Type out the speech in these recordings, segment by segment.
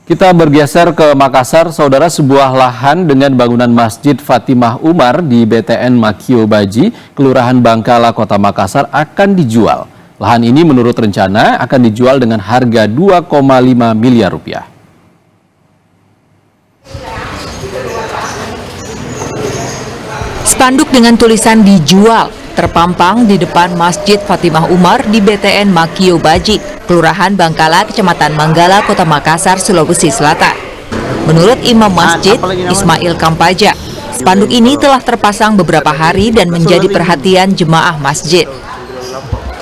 Kita bergeser ke Makassar, saudara. Sebuah lahan dengan bangunan Masjid Fatimah Umar di BTN Makio Baji, Kelurahan Bangkala, Kota Makassar akan dijual. Lahan ini menurut rencana akan dijual dengan harga 2,5 miliar rupiah. Spanduk dengan tulisan dijual terpampang di depan Masjid Fatimah Umar di BTN Makio Baji, Kelurahan Bangkala, Kecamatan Manggala, Kota Makassar, Sulawesi Selatan. Menurut Imam Masjid, Ismail Kampaja, spanduk ini telah terpasang beberapa hari dan menjadi perhatian jemaah masjid.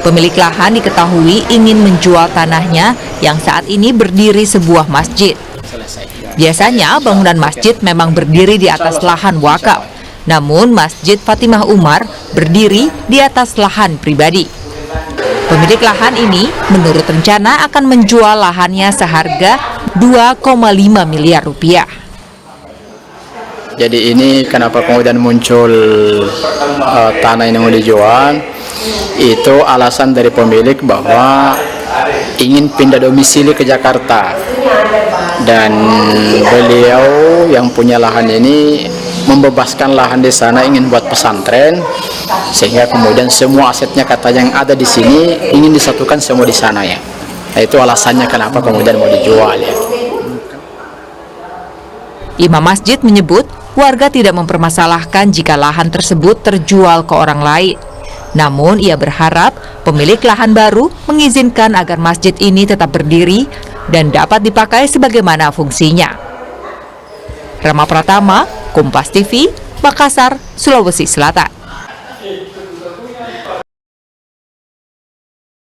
Pemilik lahan diketahui ingin menjual tanahnya yang saat ini berdiri sebuah masjid. Biasanya bangunan masjid memang berdiri di atas lahan wakaf. Namun Masjid Fatimah Umar berdiri di atas lahan pribadi. Pemilik lahan ini menurut rencana akan menjual lahannya seharga 2,5 miliar rupiah. Jadi ini kenapa kemudian muncul tanah ini mau dijual, itu alasan dari pemilik bahwa ingin pindah domisili ke Jakarta. Dan beliau yang punya lahan ini membebaskan lahan di sana, ingin buat pesantren, sehingga kemudian semua asetnya katanya yang ada di sini ingin disatukan semua di sana ya. Nah, itu alasannya kenapa kemudian mau dijual ya. Imam Masjid menyebut warga tidak mempermasalahkan jika lahan tersebut terjual ke orang lain. Namun ia berharap pemilik lahan baru mengizinkan agar masjid ini tetap berdiri dan dapat dipakai sebagaimana fungsinya. Rama Pratama, Kompas TV, Makassar, Sulawesi Selatan.